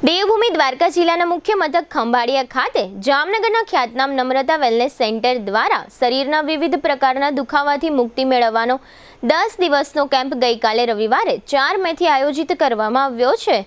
દેવભૂમિ દ્વારકા જિલ્લાના મુખ્ય મથક ખંભાળિયા ખાતે જામનગરના ખ્યાતનામ નમ્રતા વેલનેસ સેન્ટર દ્વારા શરીરના વિવિધ પ્રકારના દુખાવાથી મુક્તિ મેળવવાનો 10 દિવસનો કેમ્પ ગઈકાલે રવિવારે 4 મેથી આયોજિત કરવામાં આવ્યો છે।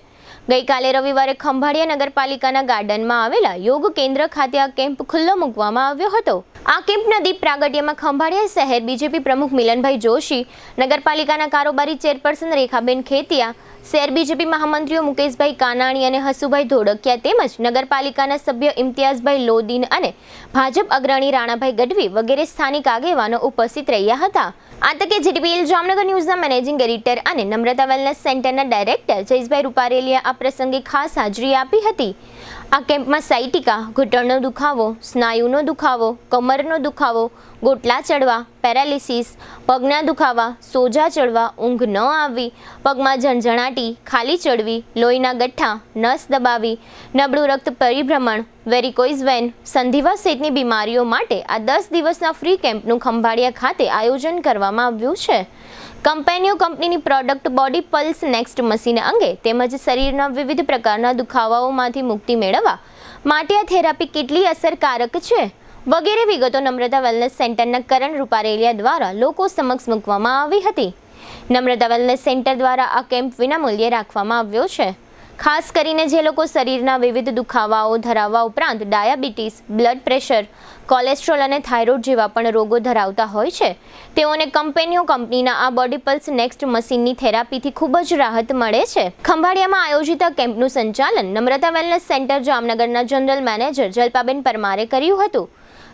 ગઈકાલે રવિવારે ખંભાળિયા નગરપાલિકાના ગાર્ડનમાં આવેલા યોગ કેન્દ્ર ખાતે આ કેમ્પ ખુલ્લો મૂકવામાં આવ્યો હતો। આ કેમ્પના દીપ પ્રાગટ્યમાં ખંભાળિયા શહેર બીજેપી પ્રમુખ મિલનભાઈ જોશી, નગરપાલિકાના કારોબારી ચેરપર્સન રેખાબેન ખેતિયા, શહેર બીજેપી મહામંત્રીઓ મુકેશભાઈ કાનાણી અને હસુભાઈ ધોળકિયા તેમજ નગરપાલિકાના સભ્ય ઇમ્તિયાઝભાઈ લોદીન અને ભાજપ અગ્રણી રાણાભાઈ ગઢવી વગેરે સ્થાનિક આગેવાનો ઉપસ્થિત રહ્યા હતા। આ તકે જીટીપીએલ જામનગર ન્યૂઝના મેનેજિંગ એડિટર અને નમ્રતા વેલનેસ સેન્ટરના ડાયરેક્ટર જયેશભાઈ રૂપારેલિયા આ પ્રસંગે ખાસ હાજરી આપી હતી। આ કેમ્પમાં સાયટિકા, ઘૂંટણનો દુખાવો, સ્નાયુનો દુખાવો, કમરનો દુખાવો, ગોટલા ચડવા, પેરાલિસિસ, પગના દુખાવા, સોજા ચડવા, ઊંઘ ન આવવી, પગમાં ઝણઝણાટી, ખાલી ચડવી, લોહીના ગઠ્ઠા, નસ દબાવી, નબળું રક્ત પરિભ્રમણ, વેરિકોઇઝ વેન, સંધિવા સહિતની બીમારીઓ માટે આ 10 દિવસના ફ્રી કેમ્પનું ખંભાળિયા ખાતે આયોજન કરવામાં આવ્યું છે। કંપનીઓ કંપનીની product body pulse next machine અંગે તેમજ શરીરના વિવિધ પ્રકારના દુખાવાઓમાંથી મુક્તિ મેળવવા માટે આ થેરાપી કેટલી અસરકારક છે વગેરે વિગતો નમ્રતા વેલનેસ સેન્ટરના કરણ રૂપારેલિયા દ્વારા લોકો સમક્ષ મૂકવામાં આવી હતી। નમ્રતા વેલનેસ સેન્ટર દ્વારા આ કેમ્પ વિનામૂલ્યે રાખવામાં આવ્યો છે। ખાસ કરીને જે લોકો શરીરના વિવિધ દુખાવાઓ ધરાવવા ઉપરાંત ડાયાબિટીસ, બ્લડ પ્રેશર, કોલેસ્ટ્રોલ અને થાઇરોઇડ જેવા પણ રોગો ધરાવતા હોય છે તેઓને કંપનીના આ બોડી પલ્સ નેક્સ્ટ મશીનની થેરાપીથી ખૂબ જ રાહત મળે છે। ખંભાળિયામાં આયોજિત આ કેમ્પનું સંચાલન નમ્રતા વેલનેસ સેન્ટર જામનગરના જનરલ મેનેજર જલ્પાબેન પરમારે કર્યું હતું।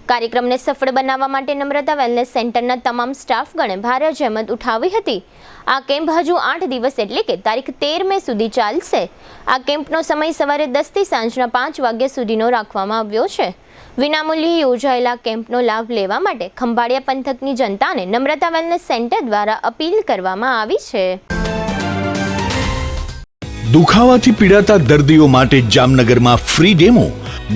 કાર્યક્રમને સફળ બનાવવા માટે નમ્રતા વેલનેસ સેન્ટરના તમામ સ્ટાફગણે ભારે જહેમત ઉઠાવી હતી। આ કેમ્પ હજુ 8 દિવસ એટલે કે તારીખ 13 મે સુધી ચાલશે। આ કેમ્પનો સમય સવારે 10 થી સાંજના 5 વાગ્યા સુધીનો રાખવામાં આવ્યો છે। વિનામૂલ્યે યોજાયેલા કેમ્પનો લાભ લેવા માટે ખંભાળિયા પંથકની જનતાને નમ્રતા વેલનેસ સેન્ટર દ્વારા અપીલ કરવામાં આવી છે। દુખાવાથી પીડાતા દર્દીઓ માટે જામનગરમાં ફ્રી ડેમો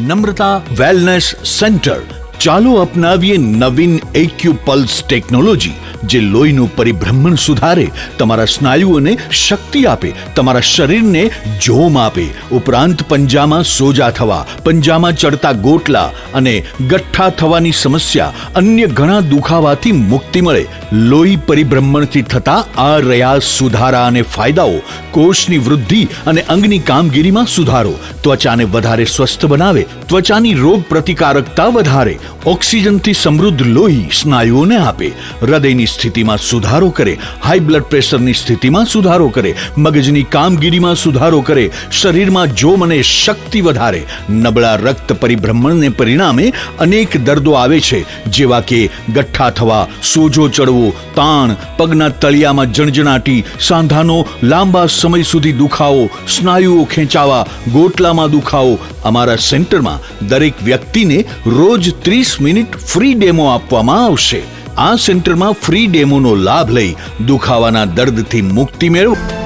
નમ્રતા વેલનેસ સેન્ટર। ચાલો અપનાવીએ નવીન એક્યુપલ્સ ટેકનોલોજી જે લોહીનું પરિભ્રમણ સુધારે, તમારા સ્નાયુઓને શક્તિ આપે, તમારા શરીરને જોમ આપે, ઉપરાંત પંજામાં સોજા થવા, પંજામાં ચડતા ગોટલા અને ગઠ્ઠા થવાની સમસ્યા, અન્ય ઘણા દુખાવાથી મુક્તિ મળે। લોહી પરિભ્રમણથી થતા આ રહ્યા સુધારા અને ફાયદાઓ કોષની વૃદ્ધિ અને અંગની કામગીરીમાં સુધારો, ત્વચાને વધારે સ્વસ્થ બનાવે, ત્વચાની રોગ પ્રતિકારકતા વધારે, ઓક્સિજનથી સમૃદ્ધ લોહી સ્નાયુઓને આપે, હૃદયની સ્થિતિમાં સુધારો કરે, હાઈ બ્લડ પ્રેશરની સ્થિતિમાં સુધારો કરે, મગજની કામગીરીમાં સુધારો કરે, શરીરમાં જોમ અને શક્તિ વધારે। નબળા રક્ત પરિભ્રમણને પરિણામે અનેક દર્દો આવે છે જેવા કે ગઠ્ઠા થવા, સોજો ચડવો, તાણ, પગના તળિયામાં જણજણાટી, સાંધાનો લાંબા સમય સુધી દુખાવો, સ્નાયુઓ ખેંચાવા, ગોટલામાં દુખાવો। અમારા સેન્ટરમાં દરેક વ્યક્તિને રોજ 30 મિનિટ ફ્રી ડેમો આપવામાં આવશે। આ સેન્ટરમાં ફ્રી ડેમોનો લાભ લઈ દુખાવાના દર્દથી મુક્તિ મેળવો।